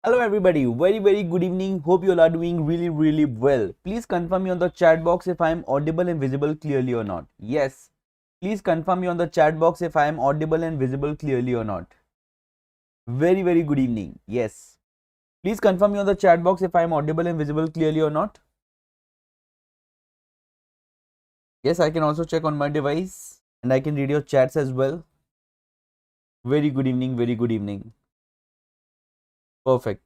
Hello everybody, very good evening. Hope you all are doing really well. Please confirm me on the chat box if I am audible and visible clearly or not. Yes. Please confirm me on the chat box if I am audible and visible clearly or not. Very good evening. Yes. Please confirm me on the chat box if I am audible and visible clearly or not. Yes, I can also check on my device and I can read your chats as well. Very good evening, very good evening. Perfect.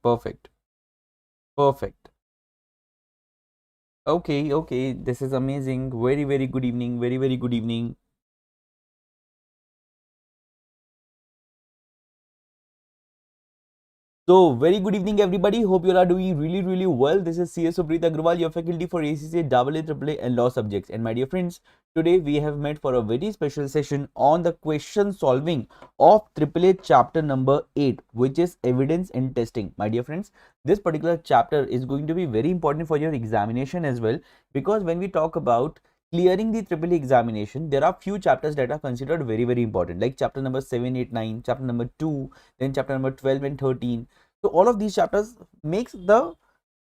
Okay. This is amazing. Very good evening. Very good evening. So, very good evening, everybody. Hope you all are doing really well. This is CA Supreet Agrawal, your faculty for ACCA, AA, AAA, and law subjects. And my dear friends, today we have met for a very special session on the question solving of AAA chapter number 8, which is evidence and testing. My dear friends, this particular chapter is going to be very important for your examination as well, because when we talk about clearing the AAA examination, there are few chapters that are considered very important, like chapter number 7, 8, 9, chapter number 2, then chapter number 12 and 13. So all of these chapters makes the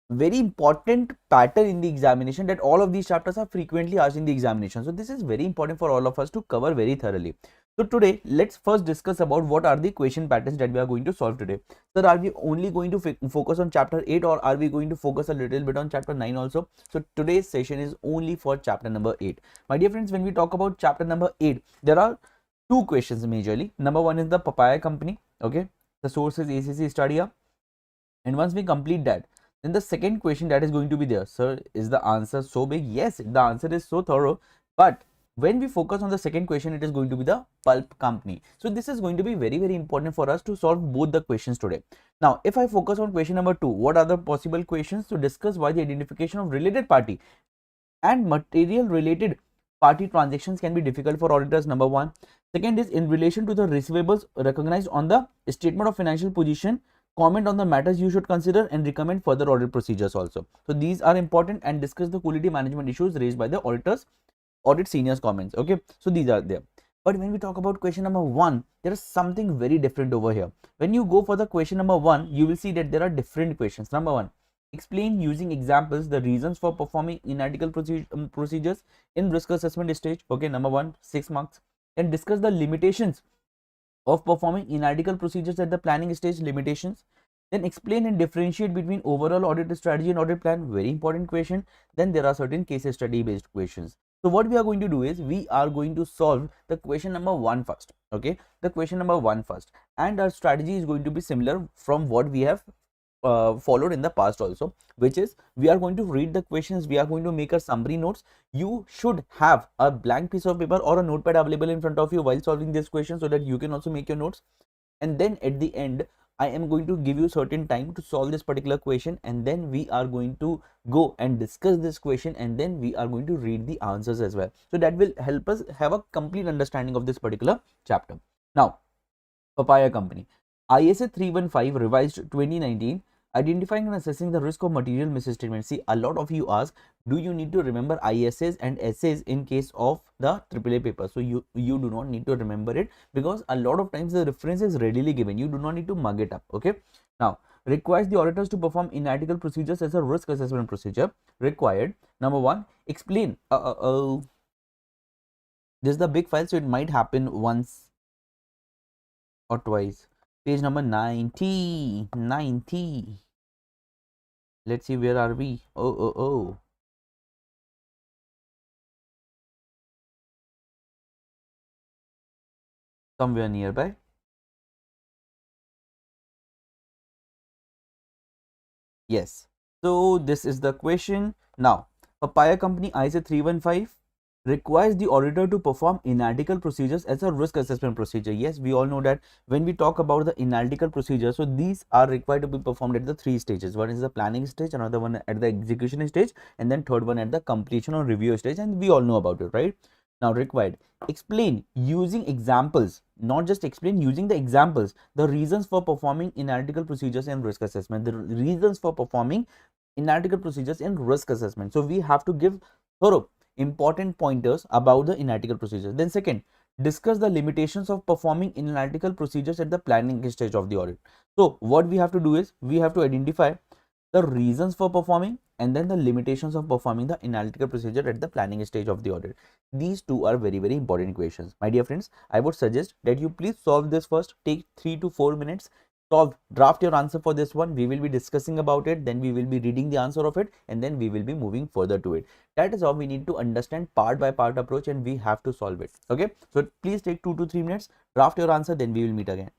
very important pattern in the examination that all of these chapters are frequently asked in the examination. So this is very important for all of us to cover very thoroughly. So today, let's first discuss about what are the question patterns that we are going to solve today. Sir, are we only going to focus on chapter 8 or are we going to focus a little bit on chapter 9 also? So today's session is only for chapter number 8. My dear friends, when we talk about chapter number 8, there are two questions majorly. Number one is the papaya company. Okay. The source is ACC Study. And once we complete that, then the second question that is going to be there, sir, is the answer so big? Yes, the answer is so thorough. But when we focus on the second question, it is going to be the pulp company. So this is going to be very important for us to solve both the questions today. Now, if I focus on question number 2, what are the possible questions to discuss why the identification of related party and material related party transactions can be difficult for auditors? Number 1. Second is in relation to the receivables recognized on the statement of financial position, comment on the matters you should consider and recommend further audit procedures also. So these are important, and discuss the quality management issues raised by the auditors, audit seniors comments. Okay, so these are there. But when we talk about question number 1, there is something very different over here. When you go for the question number 1, you will see that there are different questions. Number 1, explain using examples the reasons for performing inarticle procedures in risk assessment stage. Okay, number 1, 6 marks. And discuss the limitations of performing inarticle procedures at the planning stage, limitations. Then explain and differentiate between overall audit strategy and audit plan, very important question. Then there are certain case study based questions. So what we are going to do is we are going to solve the question number 1 first. Okay, the question number 1 first, and our strategy is going to be similar from what we have followed in the past also, which is we are going to read the questions, we are going to make a summary notes. You should have a blank piece of paper or a notepad available in front of you while solving this question, so that you can also make your notes. And then at the end, I am going to give you certain time to solve this particular question, and then we are going to go and discuss this question, and then we are going to read the answers as well. So that will help us have a complete understanding of this particular chapter. Now, papaya company, ISA 315 revised 2019, identifying and assessing the risk of material misstatement. See, a lot of you ask, do you need to remember ISAs and essays in case of the AAA paper? So you do not need to remember it, because a lot of times the reference is readily given. You do not need to mug it up. Okay. Now, requires the auditors to perform inarticle procedures as a risk assessment procedure. Required. Number 1, explain. This is the big file, so it might happen once or twice. Page number 90. Let's see, where are we? Oh. Somewhere nearby. Yes. So this is the question. Now, papaya company ISA 315 requires the auditor to perform inarticle procedures as a risk assessment procedure. Yes, we all know that when we talk about the inarticle procedure, so these are required to be performed at the 3 stages. One is the planning stage, another one at the execution stage, and then third one at the completion or review stage, and we all know about it, right? Now, required, explain using examples, not just explain, using the examples, the reasons for performing inarticle procedures and risk assessment, the reasons for performing inarticle procedures and risk assessment. So we have to give thorough important pointers about the inarticle procedures. Then second, discuss the limitations of performing analytical procedures at the planning stage of the audit. So what we have to do is we have to identify the reasons for performing and then the limitations of performing the analytical procedure at the planning stage of the audit. These two are very, very important questions. My dear friends, I would suggest that you please solve this first. Take 3 to 4 minutes. Solve, draft your answer for this one. We will be discussing about it. Then we will be reading the answer of it. And then we will be moving further to it. That is how we need to understand part by part approach and we have to solve it. Okay. So please take 2 to 3 minutes. Draft your answer. Then we will meet again.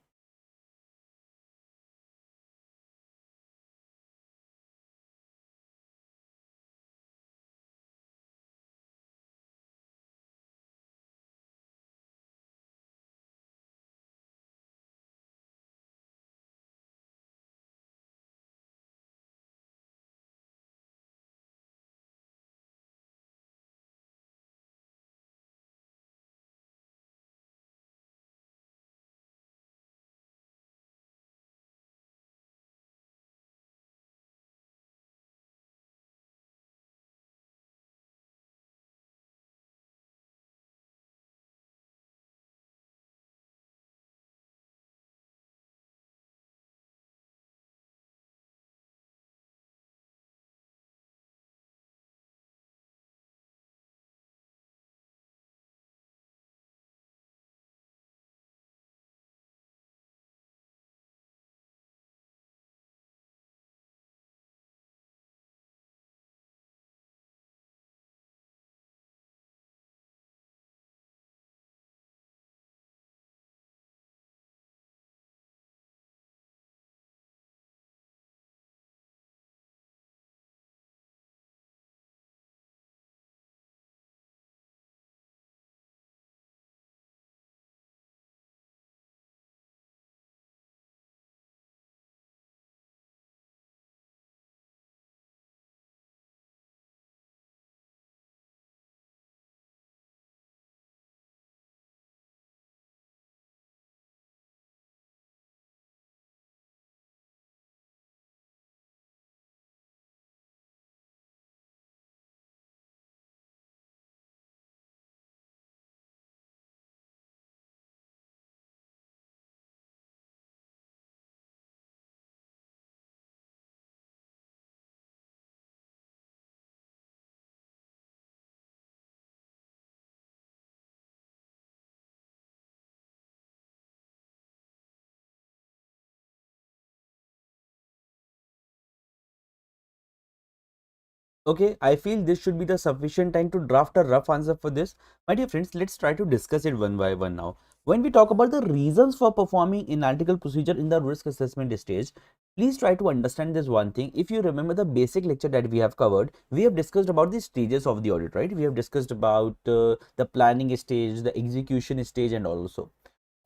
Okay, I feel this should be the sufficient time to draft a rough answer for this. My dear friends, let's try to discuss it one by one now. When we talk about the reasons for performing analytical procedure in the risk assessment stage, please try to understand this one thing. If you remember the basic lecture that we have covered, we have discussed about the stages of the audit, right? We have discussed about the planning stage, the execution stage and also.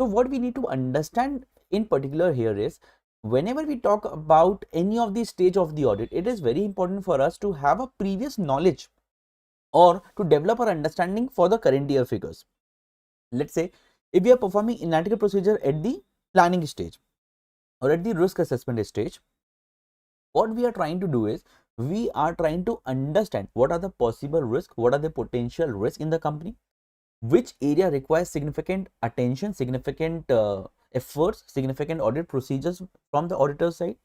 So what we need to understand in particular here is whenever we talk about any of the stage of the audit, it is very important for us to have a previous knowledge or to develop our understanding for the current year figures. Let's say if we are performing analytical procedure at the planning stage or at the risk assessment stage, what we are trying to do is we are trying to understand what are the possible risks, what are the potential risks in the company, which area requires significant attention, significant efforts, significant audit procedures from the auditor side.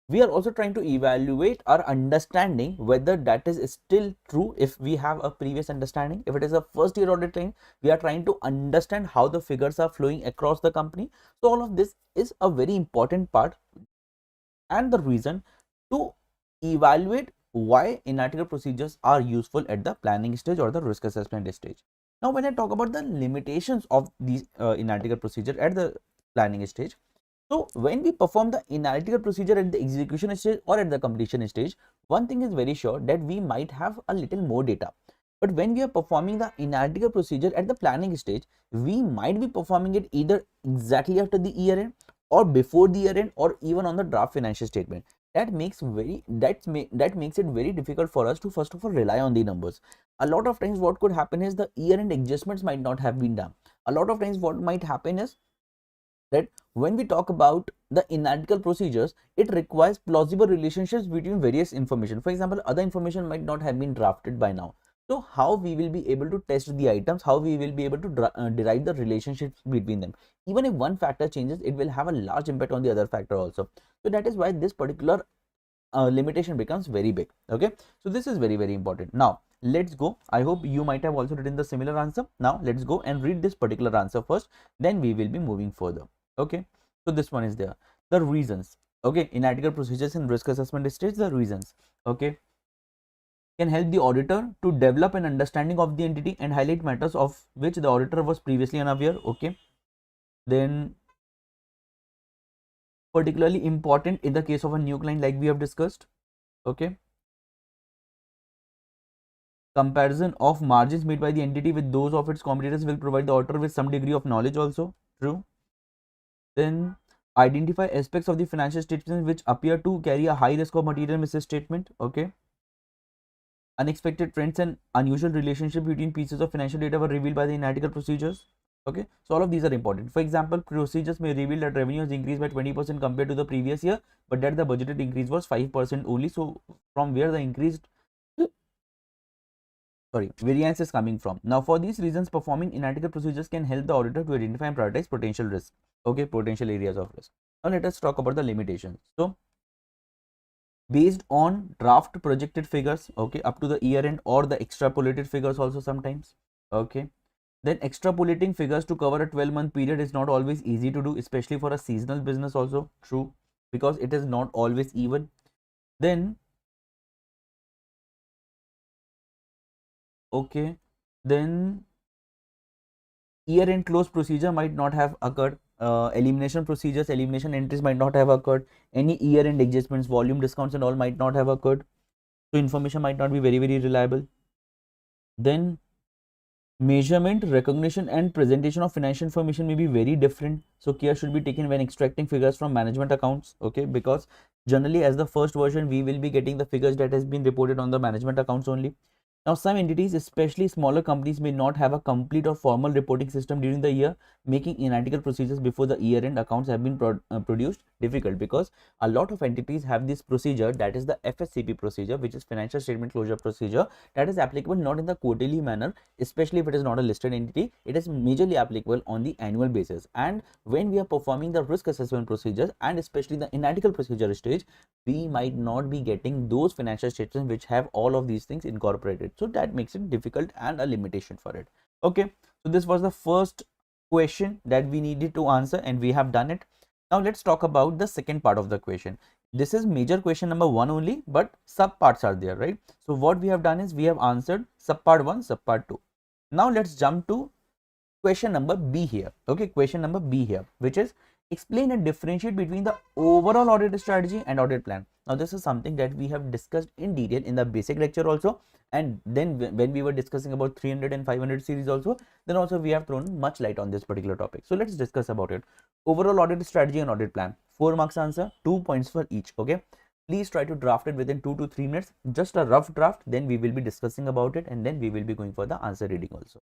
We are also trying to evaluate our understanding whether that is still true if we have a previous understanding. If it is a first year auditing, we are trying to understand how the figures are flowing across the company. So all of this is a very important part and the reason to evaluate why analytical procedures are useful at the planning stage or the risk assessment stage. Now, when I talk about the limitations of these analytical procedure at the planning stage, so when we perform the analytical procedure at the execution stage or at the completion stage, one thing is very sure that we might have a little more data. But when we are performing the analytical procedure at the planning stage, we might be performing it either exactly after the year end or before the year end or even on the draft financial statement. That makes it very difficult for us to first of all rely on the numbers. A lot of times what could happen is the year end adjustments might not have been done. A lot of times what might happen is that when we talk about the analytical procedures, it requires plausible relationships between various information. For example, other information might not have been drafted by now. So how we will be able to test the items, how we will be able to derive the relationships between them. Even if one factor changes, it will have a large impact on the other factor also. So that is why this particular limitation becomes very big. Okay, so this is very, very important. Now let's go. I hope you might have also written the similar answer. Now let's go and read this particular answer first, then we will be moving further. Okay, so this one is there, the reasons. Okay, in article procedures and risk assessment stage, the reasons, okay, can help the auditor to develop an understanding of the entity and highlight matters of which the auditor was previously unaware. Okay, then particularly important in the case of a new client, like we have discussed. Okay, comparison of margins made by the entity with those of its competitors will provide the auditor with some degree of knowledge also. True. Then identify aspects of the financial statements which appear to carry a high risk of material misstatement. Okay, unexpected trends and unusual relationship between pieces of financial data were revealed by the analytical procedures. Okay, so all of these are important. For example, procedures may reveal that revenue has increased by 20% compared to the previous year, but that the budgeted increase was 5% only. So from where the increased variance is coming from. Now for these reasons, performing analytical procedures can help the auditor to identify and prioritize potential risks. Okay, potential areas of risk. Now let us talk about the limitations. So based on draft projected figures, okay, up to the year end, or the extrapolated figures also sometimes. Okay, then extrapolating figures to cover a 12-month period is not always easy to do, especially for a seasonal business also. True, because it is not always even. Then okay, then year end close procedure might not have occurred. Elimination procedures, elimination entries might not have occurred. Any year end adjustments, volume discounts and all might not have occurred. So information might not be very, very reliable. Then measurement, recognition and presentation of financial information may be very different. So care should be taken when extracting figures from management accounts. Okay, because generally as the first version, we will be getting the figures that has been reported on the management accounts only. Now, some entities, especially smaller companies, may not have a complete or formal reporting system during the year, making analytical procedures before the year-end accounts have been produced difficult, because a lot of entities have this procedure, that is the FSCP procedure, which is financial statement closure procedure, that is applicable not in the quarterly manner, especially if it is not a listed entity. It is majorly applicable on the annual basis. And when we are performing the risk assessment procedures and especially the analytical procedure stage, we might not be getting those financial statements which have all of these things incorporated. So that makes it difficult and a limitation for it. Okay, so this was the first question that we needed to answer and we have done it. Now let's talk about the second part of the question. This is major question number 1 only, but sub parts are there, right? So what we have done is we have answered sub part 1, sub part 2. Now let's jump to question number B here. Okay, question number B here, which is explain and differentiate between the overall audit strategy and audit plan. Now this is something that we have discussed in detail in the basic lecture also, and then when we were discussing about 300 and 500 series also, then also we have thrown much light on this particular topic. So let's discuss about it. Overall audit strategy and audit plan, 4 marks answer, 2 points for each. Okay, please try to draft it within 2 to 3 minutes, just a rough draft, then we will be discussing about it and then we will be going for the answer reading also.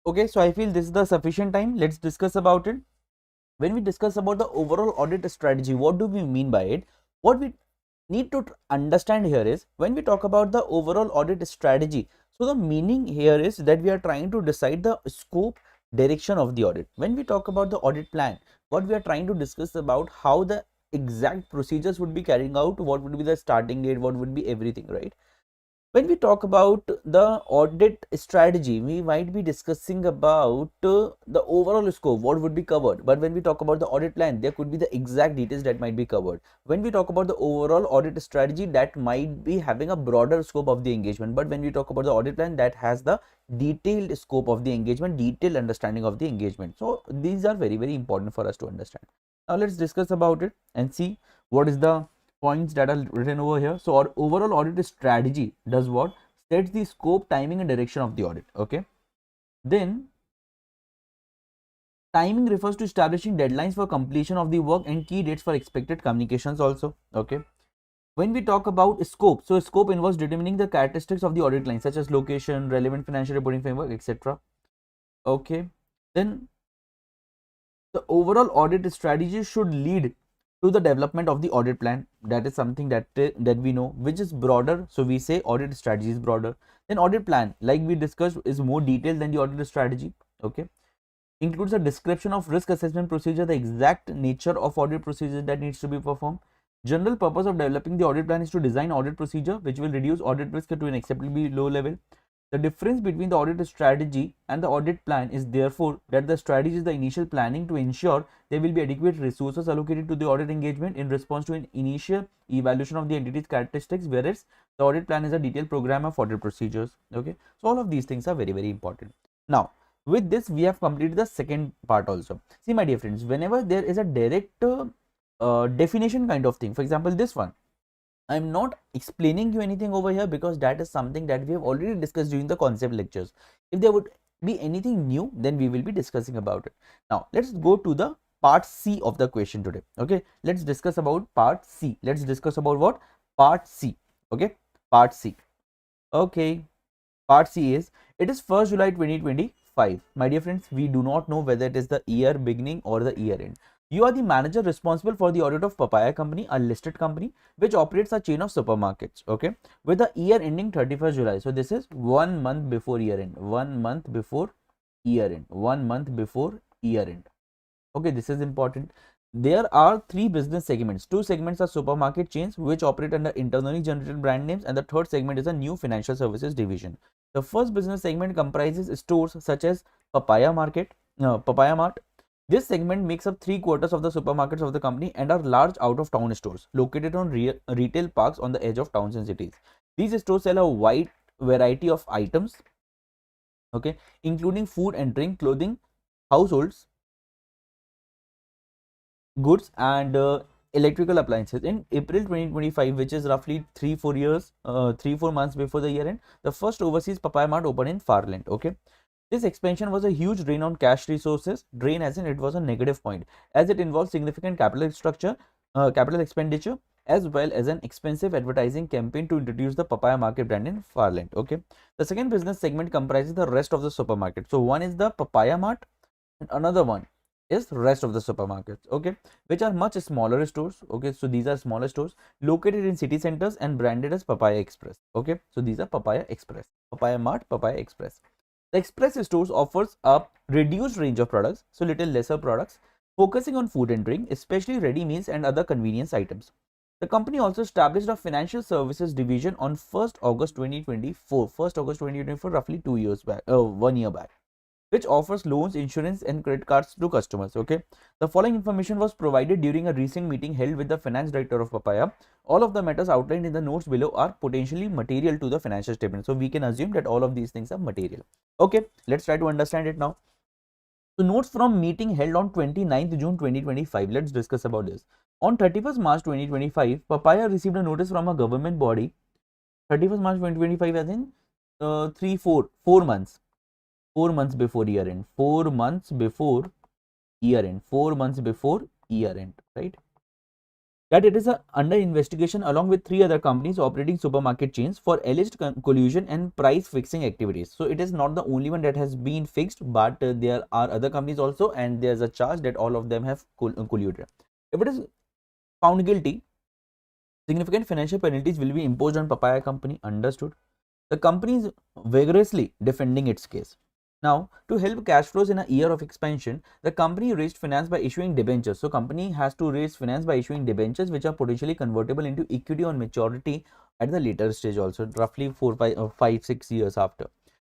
Okay, so I feel this is the sufficient time. Let's discuss about it. When we discuss about the overall audit strategy, what do we mean by it? What we need to understand here is, when we talk about the overall audit strategy, so the meaning here is that we are trying to decide the scope, direction of the audit. When we talk about the audit plan, what we are trying to discuss about how the exact procedures would be carrying out, what would be the starting date, what would be everything, right? When we talk about the audit strategy, we might be discussing about the overall scope, what would be covered. But when we talk about the audit plan, there could be the exact details that might be covered. When we talk about the overall audit strategy, that might be having a broader scope of the engagement. But when we talk about the audit plan, that has the detailed scope of the engagement, detailed understanding of the engagement. So these are very, very important for us to understand. Now let's discuss about it and see what is the points that are written over here. So our overall audit strategy does what? Sets the scope, timing and direction of the audit. Okay. Then timing refers to establishing deadlines for completion of the work and key dates for expected communications also. Okay. When we talk about scope, so scope involves determining the characteristics of the audit line, such as location, relevant financial reporting framework, etc. Okay. Then the overall audit strategy should lead to the development of the audit plan. That is something that we know, which is broader. So we say audit strategy is broader. Then audit plan, like we discussed, is more detailed than the audit strategy. Okay, includes a description of risk assessment procedure, the exact nature of audit procedures that needs to be performed. General purpose of developing the audit plan is to design audit procedure which will reduce audit risk to an acceptably low level. The difference between the audit strategy and the audit plan is therefore that the strategy is the initial planning to ensure there will be adequate resources allocated to the audit engagement in response to an initial evaluation of the entity's characteristics, whereas the audit plan is a detailed program of audit procedures. Okay, so all of these things are very, very important. Now, with this, we have completed the second part also. See, my dear friends, whenever there is a direct definition kind of thing, for example, this one, I'm not explaining you anything over here because that is something that we have already discussed during the concept lectures. If there would be anything new, then we will be discussing about it. Now, let's go to the part C of the question today. Okay, let's discuss about part C. Let's discuss about what? Part C. Okay, part C. Okay, part C is, it is 1st July 2025. My dear friends, we do not know whether it is the year beginning or the year end. You are the manager responsible for the audit of Papaya Company, a listed company which operates a chain of supermarkets. Okay, with the year ending 31st July. So this is 1 month before year end. 1 month before year end. 1 month before year end. Okay, this is important. There are three business segments. Two segments are supermarket chains which operate under internally generated brand names, and the third segment is a new financial services division. The first business segment comprises stores such as Papaya Mart. This segment makes up 3/4 of the supermarkets of the company and are large out-of-town stores located on retail parks on the edge of towns and cities. These stores sell a wide variety of items, okay, including food and drink, clothing, households goods and electrical appliances. In April 2025, which is roughly 3 4 months before the year end, the first overseas Papaya Mart opened in Farland. Okay, this expansion was a huge drain on cash resources. Drain as in it was a negative point, as it involved significant capital expenditure, as well as an expensive advertising campaign to introduce the Papaya Market brand in Farland. Okay, the second business segment comprises the rest of the supermarket. So one is the Papaya Mart and another one is rest of the supermarkets, okay, which are much smaller stores. Okay, so these are smaller stores located in city centers and branded as Papaya Express. Okay, so these are Papaya Express, Papaya Mart, Papaya Express. The express stores offers a reduced range of products, so little lesser products, focusing on food and drink, especially ready meals and other convenience items. The company also established a financial services division on 1st August 2024. 1st August 2024, roughly 2 years back, 1 year back, which offers loans, insurance, and credit cards to customers. Okay, the following information was provided during a recent meeting held with the finance director of Papaya. All of the matters outlined in the notes below are potentially material to the financial statement. So we can assume that all of these things are material. Okay, let's try to understand it now. So notes from meeting held on 29th June 2025. Let's discuss about this. On 31st March 2025, Papaya received a notice from a government body. 31st March 2025 as in 4 months. 4 months before year end. 4 months before year end. 4 months before year end, right? that it is under investigation along with 3 other companies operating supermarket chains for alleged collusion and price fixing activities. So it is not the only one that has been fixed, but there are other companies also, and there's a charge that all of them have colluded. If it is found guilty, significant financial penalties will be imposed on Papaya company. Understood? The company is vigorously defending its case. Now, to help cash flows in a year of expansion, the company raised finance by issuing debentures. So, company has to raise finance by issuing debentures, which are potentially convertible into equity on maturity at the later stage, also roughly 5, 6 years after.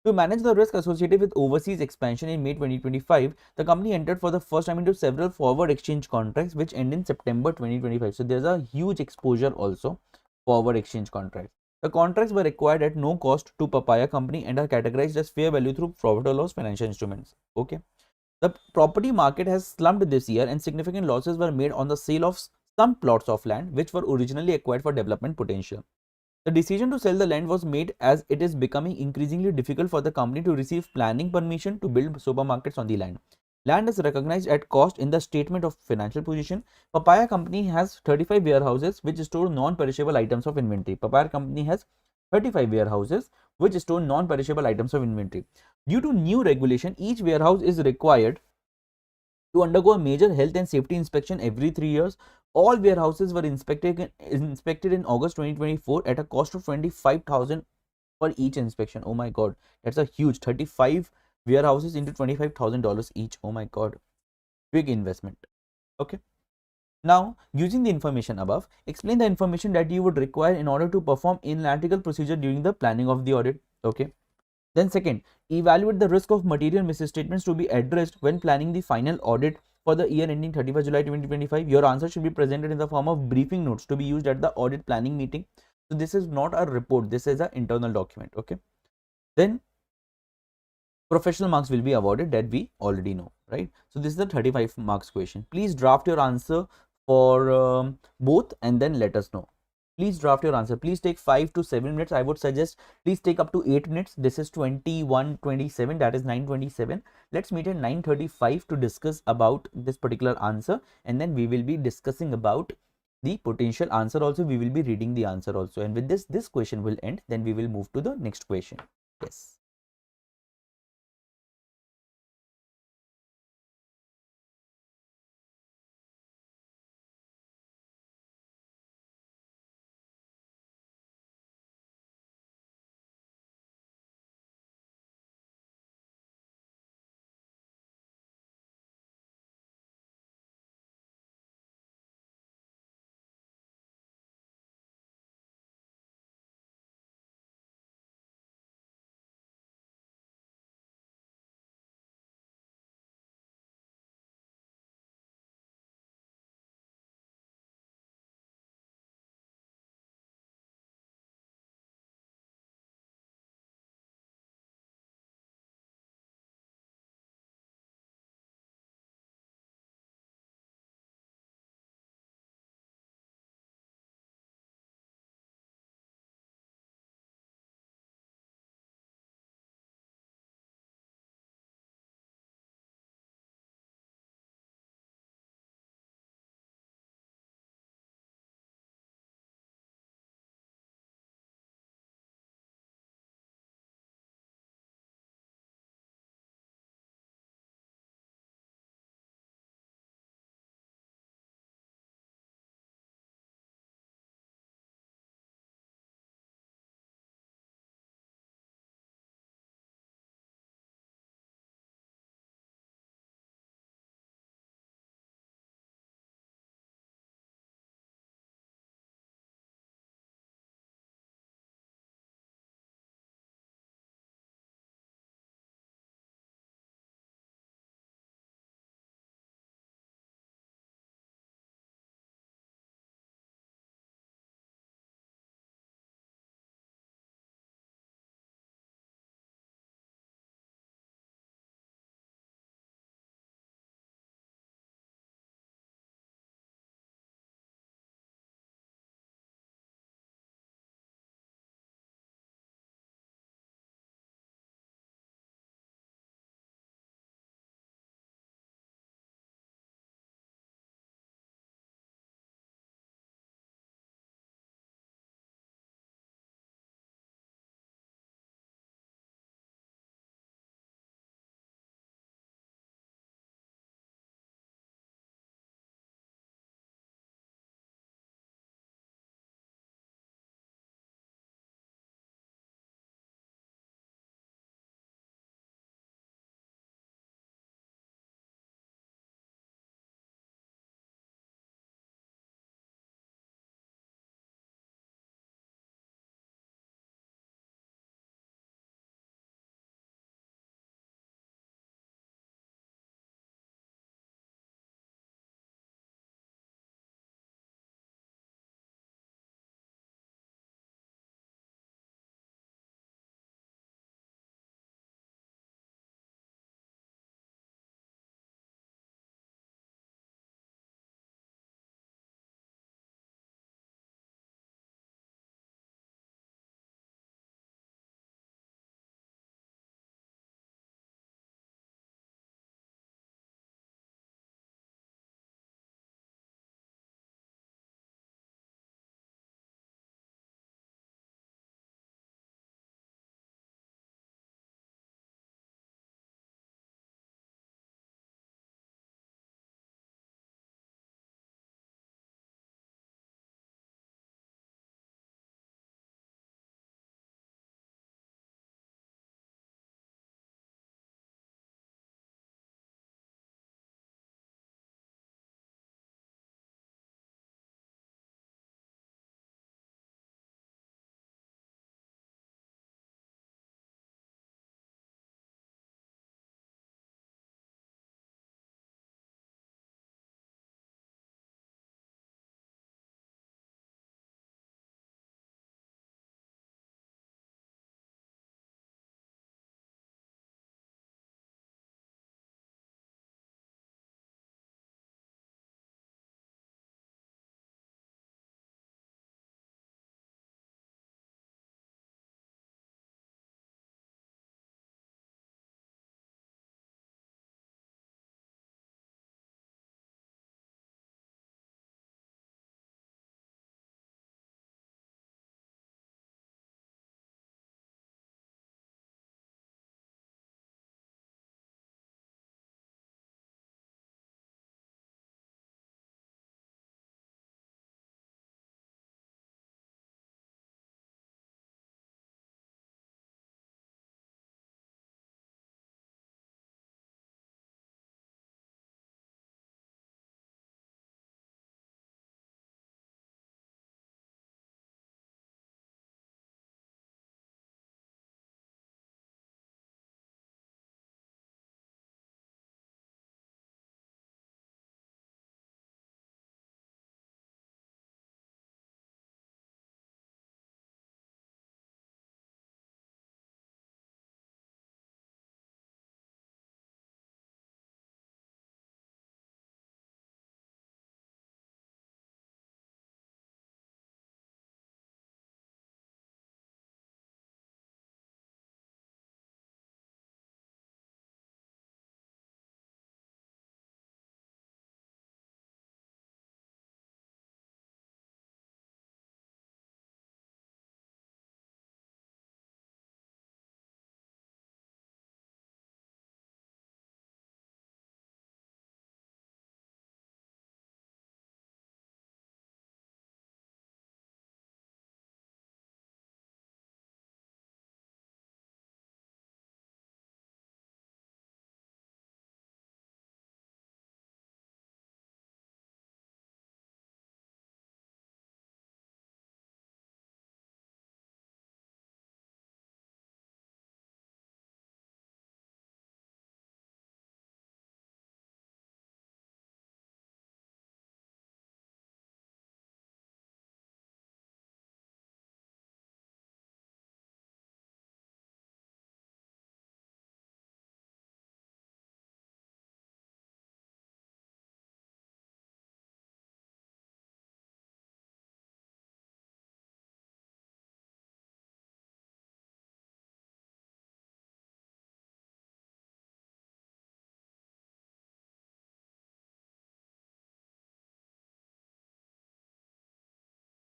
To manage the risk associated with overseas expansion in May 2025, the company entered for the first time into several forward exchange contracts, which end in September 2025. So, there's a huge exposure also forward exchange contracts. The contracts were acquired at no cost to Papaya company and are categorized as fair value through profit or loss financial instruments. Okay. The property market has slumped this year and significant losses were made on the sale of some plots of land which were originally acquired for development potential. The decision to sell the land was made as it is becoming increasingly difficult for the company to receive planning permission to build supermarkets on the land. Land is recognized at cost in the statement of financial position. Papaya company has 35 warehouses which store non-perishable items of inventory. Papaya company has 35 warehouses which store non-perishable items of inventory. Due to new regulation, each warehouse is required to undergo a major health and safety inspection every 3 years. All warehouses were inspected in August 2024 at a cost of 25,000 for each inspection. Oh my god, that's a huge 35 warehouses into $25,000 each. Oh my god, big investment. Okay. Now, using the information above, explain the information that you would require in order to perform analytical procedure during the planning of the audit. Okay. Then second, evaluate the risk of material misstatements to be addressed when planning the final audit for the year ending 31st July 2025. Your answer should be presented in the form of briefing notes to be used at the audit planning meeting. So this is not a report, this is an internal document. Okay. Then professional marks will be awarded, that we already know, right? So this is the 35 marks question. Please draft your answer for both and then let us know. Please draft your answer. Please take 5 to 7 minutes. I would suggest please take up to 8 minutes. This is 21:27, that is 9:27. Let's meet at 9:35 to discuss about this particular answer, and then we will be discussing about the potential answer also. We will be reading the answer also, and with this question will end. Then we will move to the next question. Yes.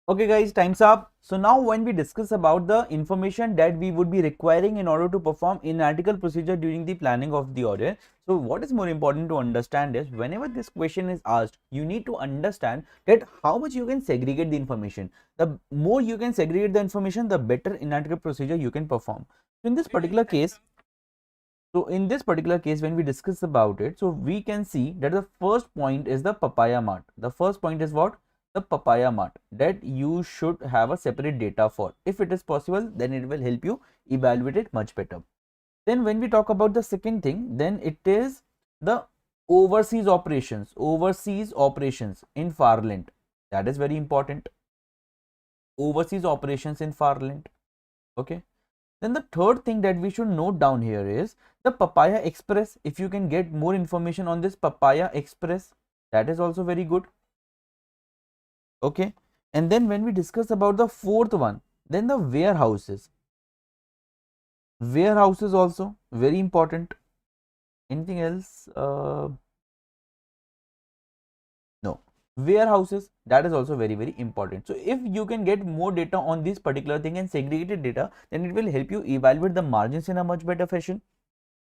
Okay guys, time's up. So now when we discuss about the information that we would be requiring in order to perform in-article procedure during the planning of the audit. So what is more important to understand is whenever this question is asked, you need to understand that how much you can segregate the information. The more you can segregate the information, the better in-article procedure you can perform. So in this particular case, when we discuss about it, so we can see that the first point is the papaya mart. The first point is what? The papaya mart, that you should have a separate data for. If it is possible, then it will help you evaluate it much better. Then when we talk about the second thing, then it is the overseas operations in Farland. That is very important. Overseas operations in Farland. Okay. Then the third thing that we should note down here is the Papaya Express. If you can get more information on this Papaya Express, that is also very good. Okay. And then when we discuss about the fourth one, then the warehouses. Warehouses also very important. Anything else? No. Warehouses, that is also very important. So if you can get more data on this particular thing and segregated data, then it will help you evaluate the margins in a much better fashion.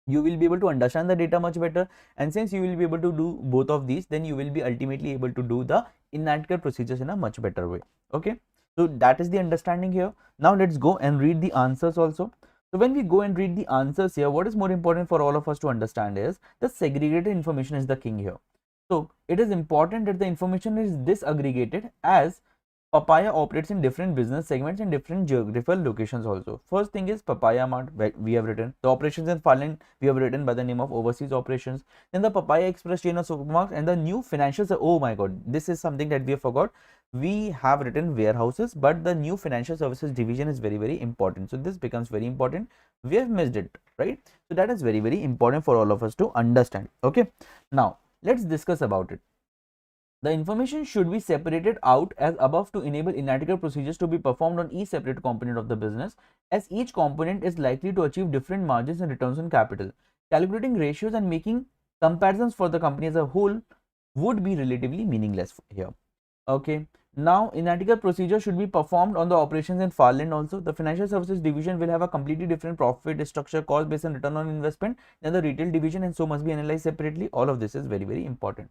You will be able to understand the data much better, and since you will be able to do both of these, then you will be ultimately able to do the in-article procedures in a much better way. Okay, so that is the understanding here. Now let's go and read the answers also. So when we go and read the answers here, what is more important for all of us to understand is the segregated information is the king here. So it is important that the information is disaggregated, as Papaya operates in different business segments and different geographical locations also. First thing is Papaya Mart, we have written. The operations in Finland, we have written by the name of overseas operations. Then the Papaya Express chain of supermarkets and the new financial, oh my god, this is something that we have forgot. We have written warehouses, but the new financial services division is very important. So this becomes very important. We have missed it, right? So that is very important for all of us to understand. Okay, now let's discuss about it. The information should be separated out as above to enable in-article procedures to be performed on each separate component of the business, as each component is likely to achieve different margins and returns on capital. Calculating ratios and making comparisons for the company as a whole would be relatively meaningless here. Okay. Now, in-article procedure should be performed on the operations in Farland also. The financial services division will have a completely different profit structure, cost base and return on investment than the retail division, and so must be analyzed separately. All of this is very important.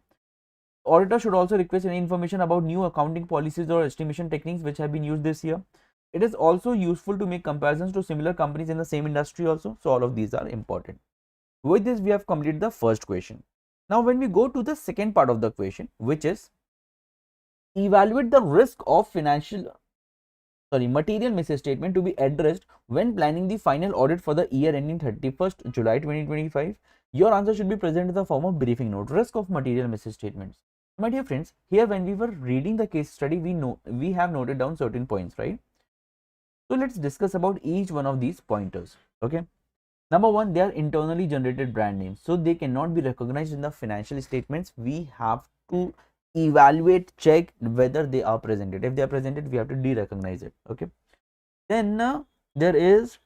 Auditor should also request any information about new accounting policies or estimation techniques which have been used this year. It is also useful to make comparisons to similar companies in the same industry also. So all of these are important. With this, we have completed the first question. Now, when we go to the second part of the question, which is evaluate the risk of material misstatement to be addressed when planning the final audit for the year ending 31st July 2025. Your answer should be present in the form of briefing note. Risk of material misstatements. My dear friends, here when we were reading the case study, we have noted down certain points, right? So let's discuss about each one of these pointers. Okay. Number one, they are internally generated brand names, so they cannot be recognized in the financial statements. We have to evaluate, check whether they are presented. If they are presented, we have to de-recognize it. Okay. Then there is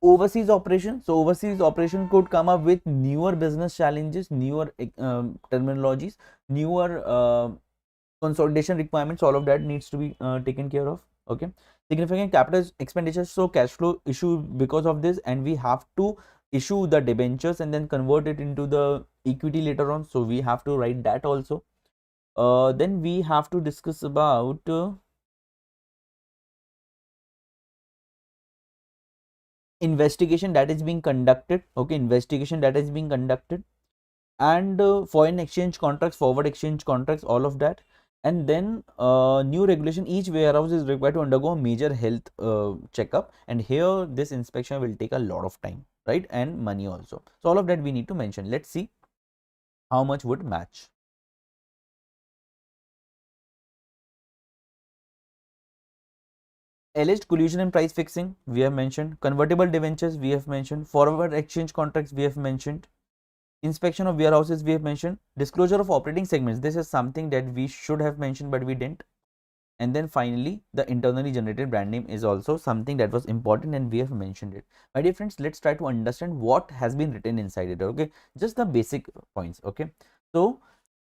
overseas operation. So overseas operation could come up with newer business challenges, newer terminologies, newer consolidation requirements. All of that needs to be taken care of. Okay. Significant capital expenditures, so cash flow issue because of this, and we have to issue the debentures and then convert it into the equity later on, so we have to write that also. Then we have to discuss about investigation that is being conducted. Okay, investigation that is being conducted, and foreign exchange contracts, forward exchange contracts, all of that. And then new regulation, each warehouse is required to undergo a major health checkup, and here this inspection will take a lot of time, right, and money also. So all of that we need to mention. Let's see how much would match. Alleged collusion and price fixing, we have mentioned. Convertible debentures, we have mentioned. Forward exchange contracts, we have mentioned. Inspection of warehouses, we have mentioned. Disclosure of operating segments, this is something that we should have mentioned but we didn't. And then finally, the internally generated brand name is also something that was important and we have mentioned it. My dear friends, let's try to understand what has been written inside it. Okay, just the basic points. Okay, so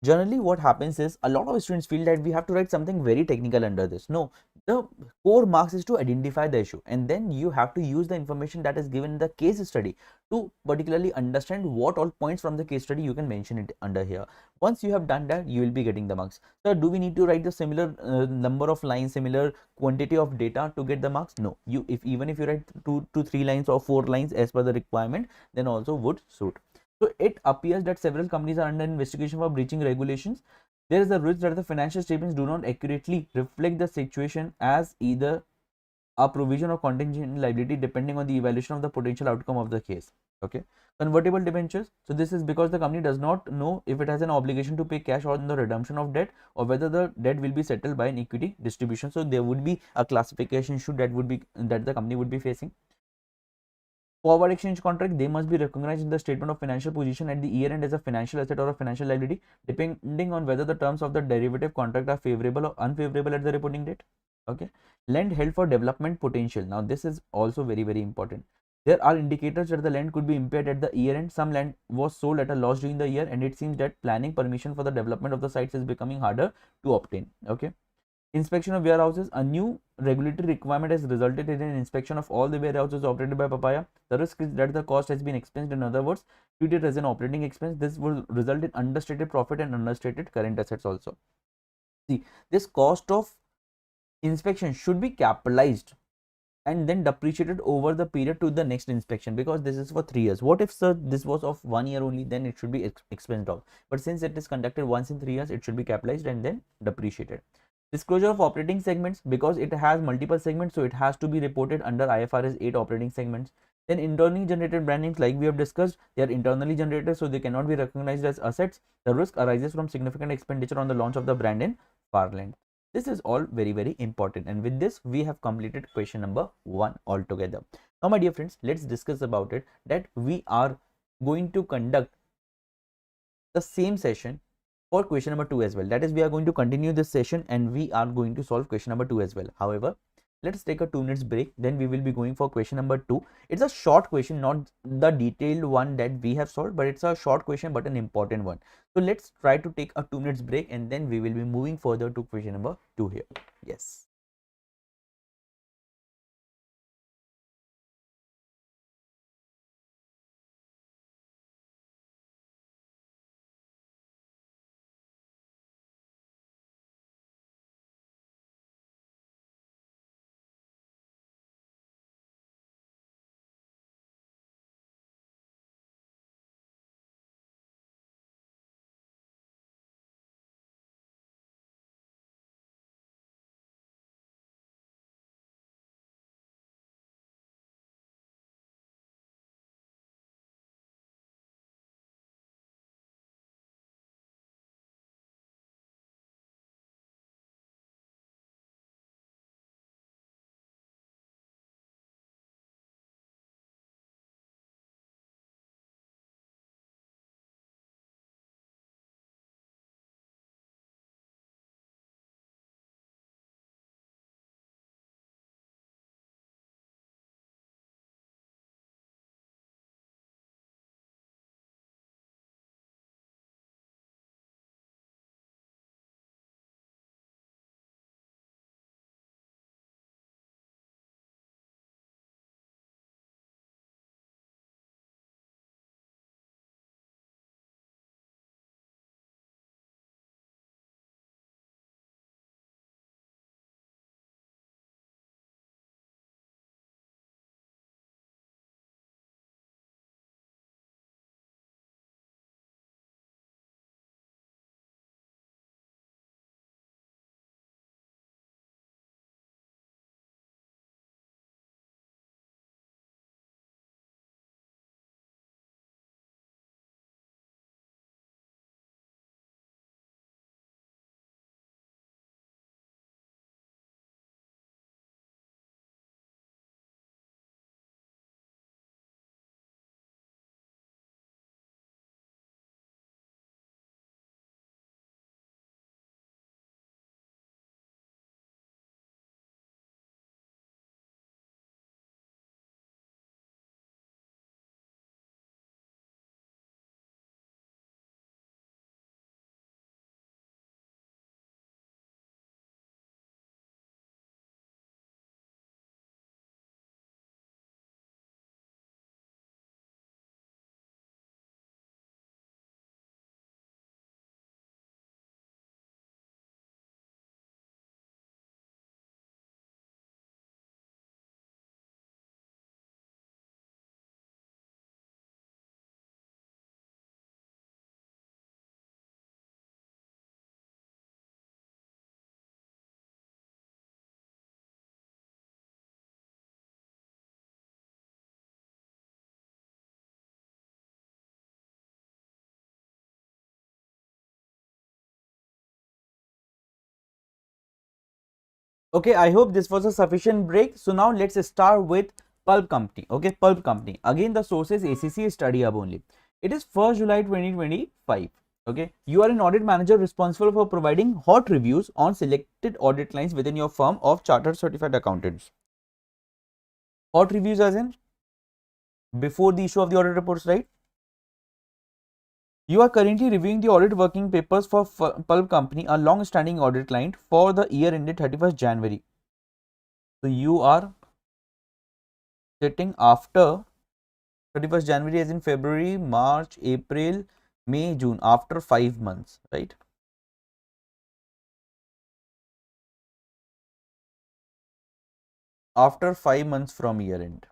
Generally what happens is a lot of students feel that we have to write something very technical under this. No, the core marks is to identify the issue, and then you have to use the information that is given in the case study to particularly understand what all points from the case study you can mention it under here. Once you have done that, you will be getting the marks. So do we need to write the similar number of lines, similar quantity of data to get the marks? No, you, if even if you write 2 to 3 lines or 4 lines as per the requirement, then also would suit. So it appears that several companies are under investigation for breaching regulations. There is a risk that the financial statements do not accurately reflect the situation as either a provision or contingent liability depending on the evaluation of the potential outcome of the case. Okay. Convertible debentures. So this is because the company does not know if it has an obligation to pay cash on the redemption of debt or whether the debt will be settled by an equity distribution. So there would be a classification issue that the company would be facing. Forward exchange contract, they must be recognized in the statement of financial position at the year end as a financial asset or a financial liability, depending on whether the terms of the derivative contract are favorable or unfavorable at the reporting date. Okay. Land held for development potential. Now this is also very important. There are indicators that the land could be impaired at the year end. Some land was sold at a loss during the year, and it seems that planning permission for the development of the sites is becoming harder to obtain. Okay. Inspection of warehouses. A new regulatory requirement has resulted in an inspection of all the warehouses operated by Papaya. The risk is that the cost has been expensed. In other words, treated as an operating expense. This will result in understated profit and understated current assets also. See, this cost of inspection should be capitalized and then depreciated over the period to the next inspection, because this is for 3 years. What if, sir, this was of 1 year only? Then it should be expensed off. But since it is conducted once in 3 years, it should be capitalized and then depreciated. Disclosure of operating segments, because it has multiple segments, so it has to be reported under IFRS 8 operating segments. Then internally generated brand names, like we have discussed, they are internally generated, so they cannot be recognized as assets. The risk arises from significant expenditure on the launch of the brand in Farland. This is all very important, and with this we have completed question number 1 altogether. Now my dear friends, let's discuss about it, that we are going to conduct the same session for question number 2 as well. That is, we are going to continue this session and we are going to solve question number 2 as well. However, let's take a 2 minutes break, then we will be going for question number 2. It's a short question, not the detailed one that we have solved, but it's a short question but an important one. So let's try to take a 2 minutes break and then we will be moving further to question number 2 here. Yes. Okay, I hope this was a sufficient break. So now let's start with pulp company. Okay, pulp company. Again, the source is ACC study hub only. It is 1st July 2025. Okay, you are an audit manager responsible for providing hot reviews on selected audit lines within your firm of chartered certified accountants. Hot reviews as in before the issue of the audit reports, right? You are currently reviewing the audit working papers for Pulp Company, a long-standing audit client for the year ended 31st January. So you are sitting after 31st January as in February, March, April, May, June, after 5 months, right? After 5 months from year end.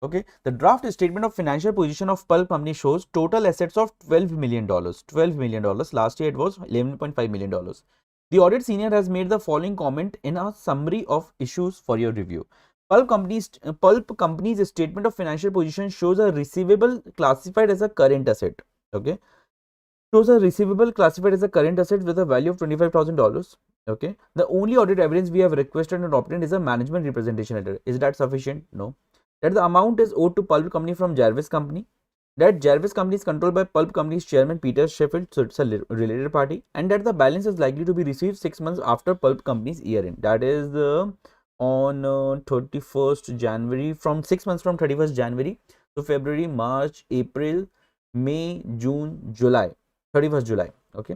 Okay, the draft statement of financial position of Pulp Company shows total assets of $12 million. $12 million. Last year it was $11.5 million. The audit senior has made the following comment in a summary of issues for your review. Pulp Company's statement of financial position shows a receivable classified as a current asset. Okay, shows a receivable classified as a current asset with a value of $25,000. Okay, the only audit evidence we have requested and obtained is a management representation letter. Is that sufficient? No. That the amount is owed to Pulp Company from Jarvis Company. That Jarvis Company is controlled by Pulp Company's chairman Peter Sheffield, so it's a related party, and that the balance is likely to be received 6 months after Pulp Company's year end. That is on 31st January, from 6 months from 31st January. So February, March, April, May, June, July. 31st July. Okay.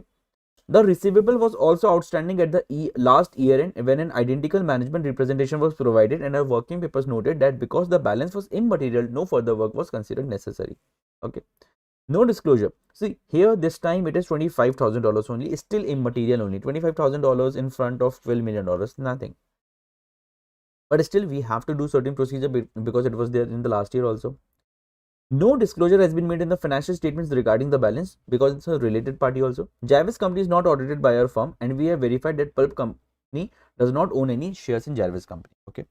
The receivable was also outstanding at the last year end when an identical management representation was provided, and our working papers noted that because the balance was immaterial, no further work was considered necessary. Okay. No disclosure. See, here this time it is $25,000 only. It's still immaterial only. $25,000 in front of $12 million, nothing. But still, we have to do certain procedure because it was there in the last year also. No disclosure has been made in the financial statements regarding the balance because it's a related party also. Jarvis Company is not audited by our firm, and we have verified that Pulp Company does not own any shares in Jarvis Company. Okay.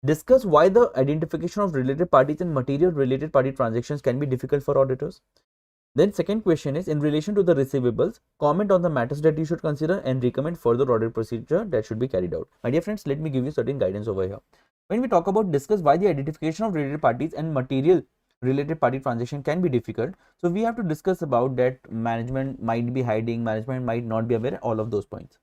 Discuss why the identification of related parties and material related party transactions can be difficult for auditors. Then second question is in relation to the receivables, comment on the matters that you should consider and recommend further audit procedure that should be carried out. My dear friends, let me give you certain guidance over here. When we talk about discuss why the identification of related parties and material related party transaction can be difficult, so we have to discuss about that management might be hiding, management might not be aware, all of those points.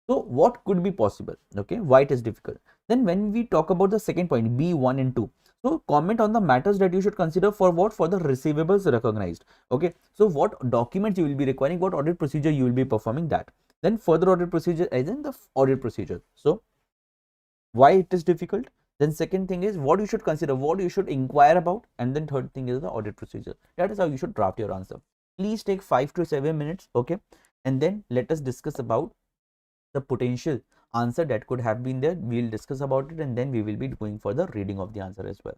So what could be possible? Okay, why it is difficult? Then when we talk about the second point, B1 and 2, so comment on the matters that you should consider for what? For the receivables recognized. Okay, so what documents you will be requiring, what audit procedure you will be performing that. Then further audit procedure as in the audit procedure. So why it is difficult? Then second thing is what you should consider, what you should inquire about, and then third thing is the audit procedure. That is how you should draft your answer. Please take 5 to 7 minutes. Okay, and then let us discuss about the potential answer that could have been there. We'll discuss about it, and then we will be going for the reading of the answer as well.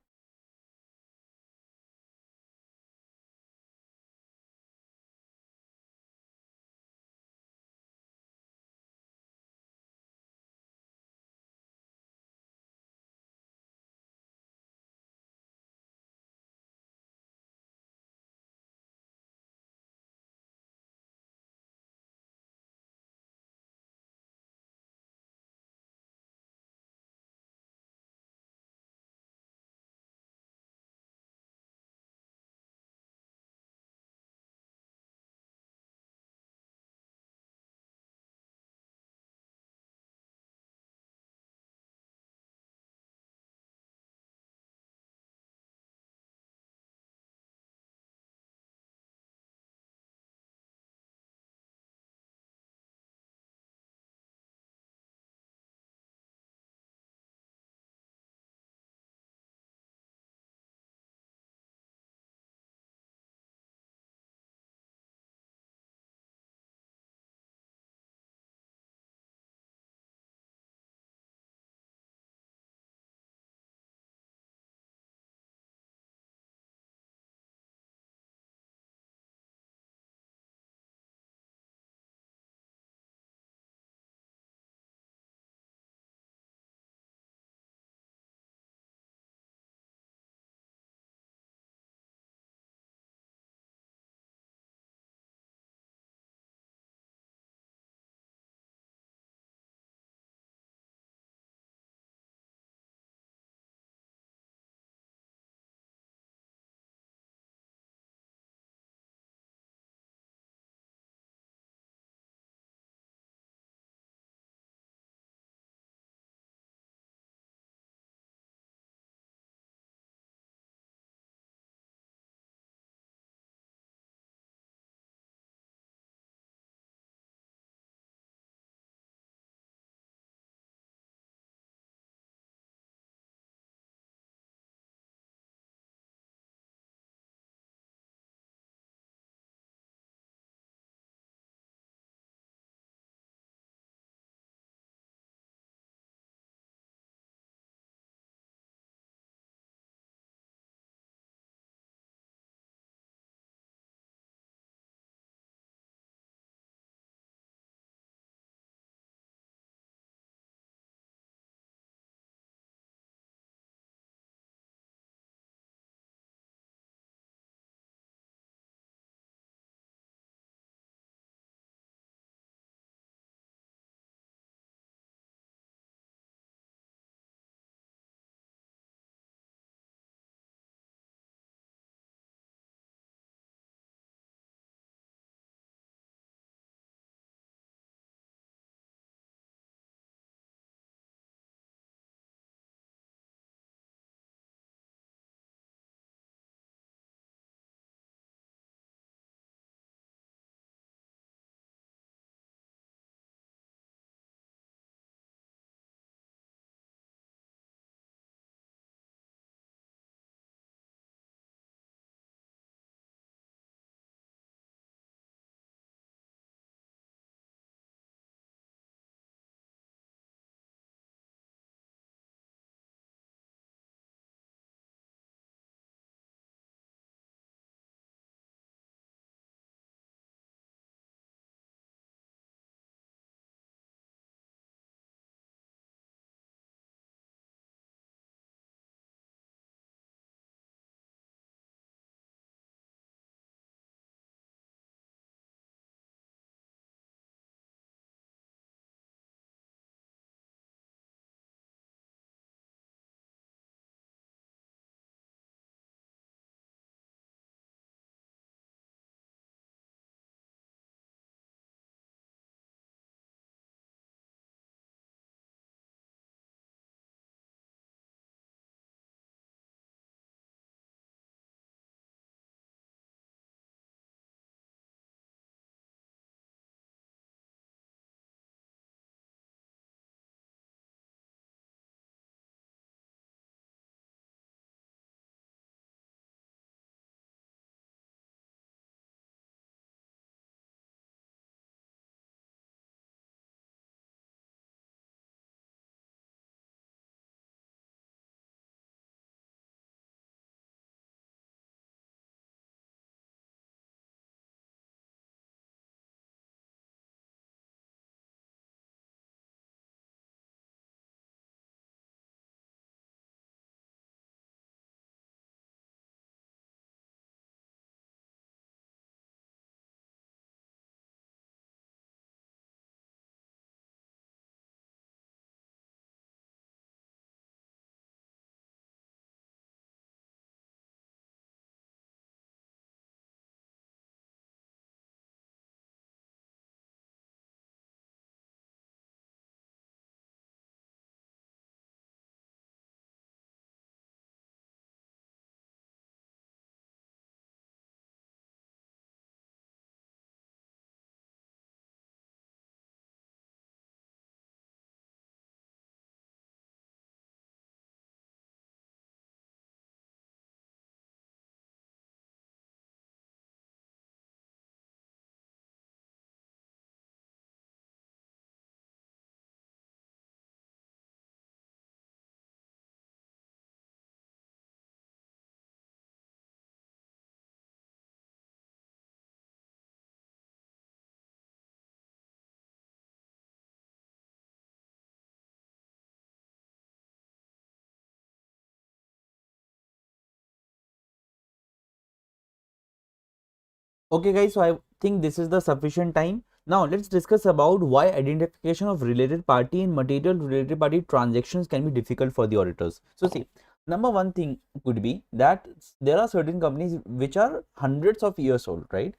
Okay guys, so I think this is the sufficient time. Now let's discuss about why identification of related party and material related party transactions can be difficult for the auditors. So see, number one thing could be that there are certain companies which are hundreds of years old, right?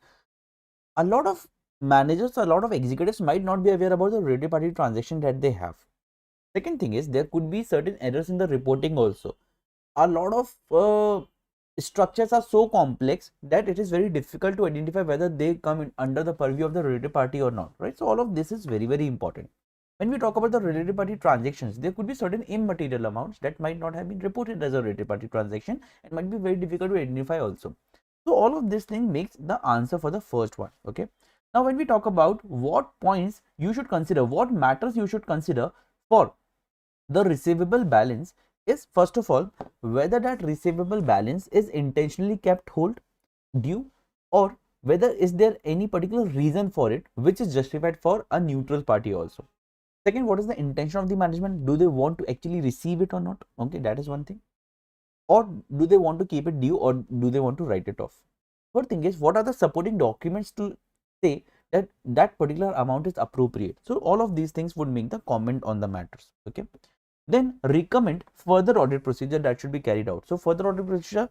A lot of managers, a lot of executives might not be aware about the related party transaction that they have. Second thing is there could be certain errors in the reporting also. A lot of structures are so complex that it is very difficult to identify whether they come under the purview of the related party or not, right? So all of this is very, very important. When we talk about the related party transactions, there could be certain immaterial amounts that might not have been reported as a related party transaction and might be very difficult to identify also. So all of this thing makes the answer for the first one. Okay. Now when we talk about what points you should consider, what matters you should consider for the receivable balance is, first of all, whether that receivable balance is intentionally kept hold, due, or whether is there any particular reason for it which is justified for a neutral party also. Second, what is the intention of the management? Do they want to actually receive it or not? Okay, that is one thing. Or do they want to keep it due, or do they want to write it off? Third thing is, what are the supporting documents to say that that particular amount is appropriate? So all of these things would make the comment on the matters. Okay. Then recommend further audit procedure that should be carried out. So further audit procedure,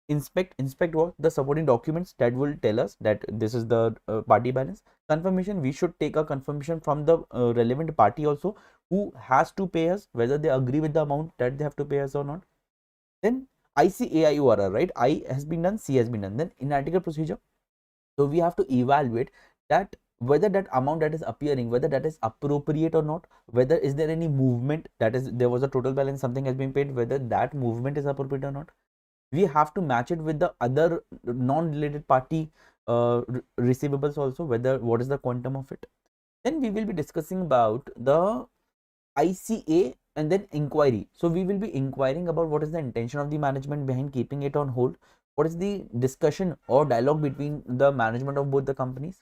inspect what the supporting documents that will tell us that this is the party balance. Confirmation, we should take a confirmation from the relevant party also, who has to pay us, whether they agree with the amount that they have to pay us or not. Then ICAIURR, right? I has been done, C has been done. Then in article procedure, so we have to evaluate that whether that amount that is appearing, whether that is appropriate or not, whether is there any movement, that is there was a total balance, something has been paid, whether that movement is appropriate or not. We have to match it with the other non-related party receivables also, whether what is the quantum of it. Then we will be discussing about the ICA and then inquiry. So we will be inquiring about what is the intention of the management behind keeping it on hold. What is the discussion or dialogue between the management of both the companies?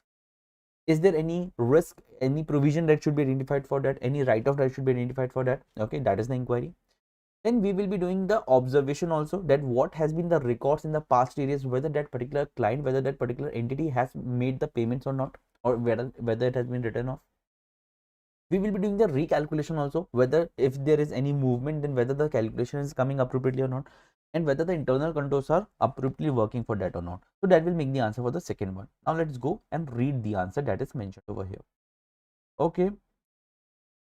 Is there any risk, any provision that should be identified for that, any write-off that should be identified for that? Okay, that is the inquiry. Then we will be doing the observation also, that what has been the records in the past years, whether that particular client, whether that particular entity has made the payments or not, or whether it has been written off. We will be doing the recalculation also, whether if there is any movement, then whether the calculation is coming appropriately or not, and whether the internal controls are appropriately working for that or not. So that will make the answer for the second one. Now let's go and read the answer that is mentioned over here. Okay.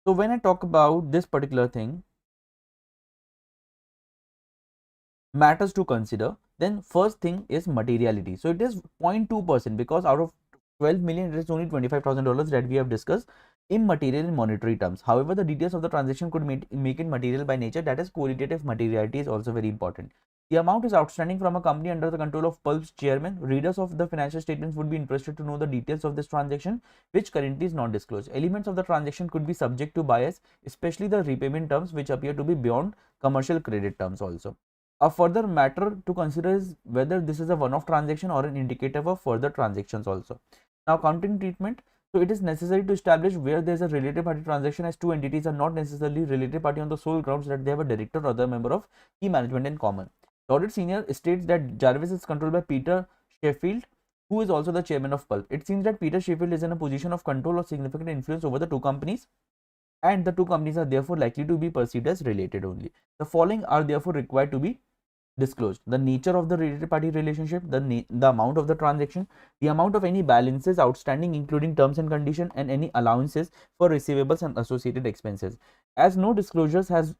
So when I talk about this particular thing, matters to consider, then first thing is materiality. So it is 0.2%, because out of 12 million, it is only $25,000 that we have discussed immaterial in monetary terms. However, the details of the transaction could make it material by nature. That is, qualitative materiality is also very important. The amount is outstanding from a company under the control of Pulp's chairman. Readers of the financial statements would be interested to know the details of this transaction, which currently is not disclosed. Elements of the transaction could be subject to bias, especially the repayment terms, which appear to be beyond commercial credit terms also. A further matter to consider is whether this is a one-off transaction or an indicator of further transactions also. Now, accounting treatment. So it is necessary to establish where there is a related party transaction, as two entities are not necessarily related party on the sole grounds that they have a director or other member of key management in common. The audit senior states that Jarvis is controlled by Peter Sheffield, who is also the chairman of Pulp. It seems that Peter Sheffield is in a position of control or significant influence over the two companies, and the two companies are therefore likely to be perceived as related only. The following are therefore required to be disclosed: the nature of the related party relationship, the amount of the transaction, the amount of any balances outstanding including terms and condition, and any allowances for receivables and associated expenses. As no disclosures has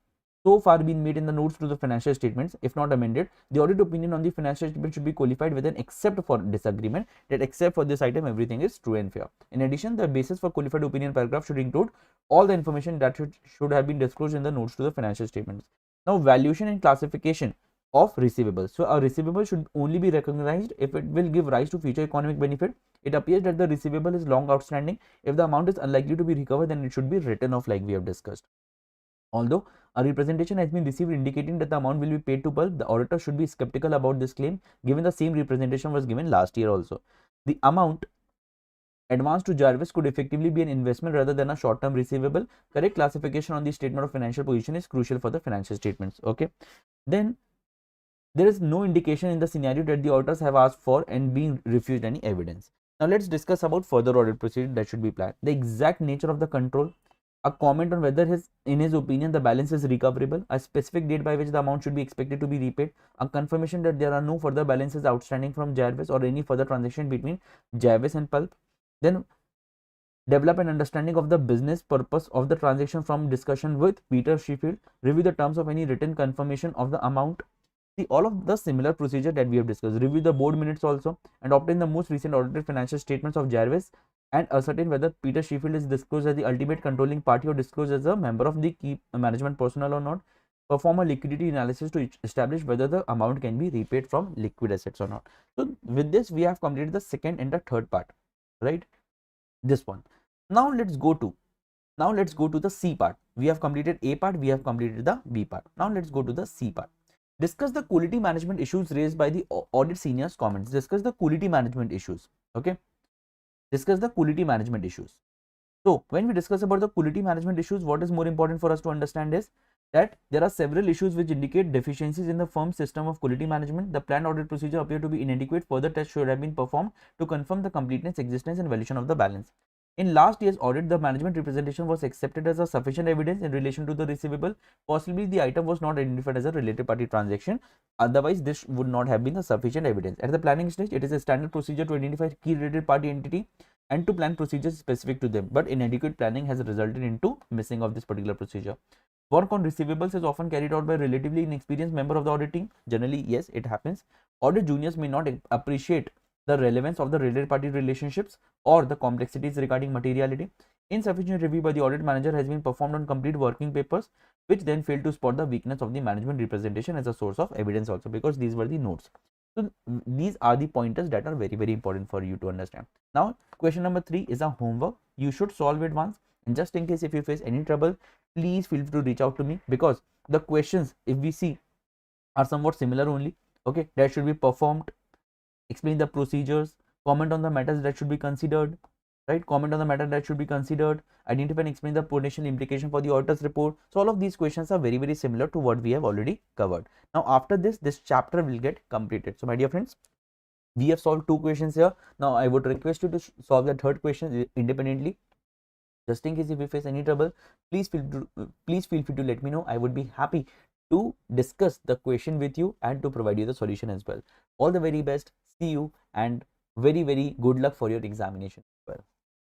so far been made in the notes to the financial statements, if not amended, the audit opinion on the financial statement should be qualified with an except for disagreement, that except for this item everything is true and fair. In addition, the basis for qualified opinion paragraph should include all the information that should have been disclosed in the notes to the financial statements. Now, valuation and classification of receivables. So a receivable should only be recognized if it will give rise to future economic benefit. It appears that the receivable is long outstanding. If the amount is unlikely to be recovered, then it should be written off like we have discussed. Although a representation has been received indicating that the amount will be paid to Pulp, the auditor should be skeptical about this claim, given the same representation was given last year also. The amount advanced to Jarvis could effectively be an investment rather than a short-term receivable. Correct classification on the statement of financial position is crucial for the financial statements. Okay. Then There is no indication in the scenario that the auditors have asked for and being refused any evidence. Now let's discuss about further audit procedure that should be planned. The exact nature of the control, a comment on whether in his opinion the balance is recoverable, a specific date by which the amount should be expected to be repaid, a confirmation that there are no further balances outstanding from Jarvis or any further transaction between Jarvis and Pulp. Then develop an understanding of the business purpose of the transaction from discussion with Peter Sheffield, review the terms of any written confirmation of the amount. See, all of the similar procedure that we have discussed. Review the board minutes also and obtain the most recent audited financial statements of Jarvis and ascertain whether Peter Sheffield is disclosed as the ultimate controlling party or disclosed as a member of the key management personnel or not. Perform a liquidity analysis to establish whether the amount can be repaid from liquid assets or not. So with this, we have completed the second and the third part, right? This one. Now let's go to the C part. We have completed A part, we have completed the B part. Now let's go to the C part. Discuss the quality management issues raised by the audit seniors comments. Discuss the quality management issues. Okay. Discuss the quality management issues. So when we discuss about the quality management issues, what is more important for us to understand is that there are several issues which indicate deficiencies in the firm's system of quality management. The planned audit procedure appear to be inadequate. Further tests should have been performed to confirm the completeness, existence and valuation of the balance. In last year's audit, the management representation was accepted as a sufficient evidence in relation to the receivable. Possibly the item was not identified as a related party transaction. Otherwise, this would not have been a sufficient evidence. At the planning stage, it is a standard procedure to identify key related party entity and to plan procedures specific to them. But inadequate planning has resulted into missing of this particular procedure. Work on receivables is often carried out by relatively inexperienced member of the audit team. Generally, yes, it happens. Audit juniors may not appreciate the relevance of the related party relationships or the complexities regarding materiality. Insufficient review by the audit manager has been performed on complete working papers, which then fail to spot the weakness of the management representation as a source of evidence also, because these were the notes. So these are the pointers that are very, very important for you to understand. Now question number 3 is a homework. You should solve it once, and just in case if you face any trouble, please feel free to reach out to me, because the questions, if we see, are somewhat similar only. Okay, that should be performed, explain the procedures, comment on the matters that should be considered, right? Comment on the matter that should be considered, identify and explain the potential implication for the auditor's report. So all of these questions are very, very similar to what we have already covered. Now after this chapter will get completed. So my dear friends, we have solved 2 questions here. Now I would request you to solve the third question independently. Just in case if you face any trouble, please feel free to let me know. I would be happy to discuss the question with you and to provide you the solution as well. All the very best. See you and very, very good luck for your examination as well.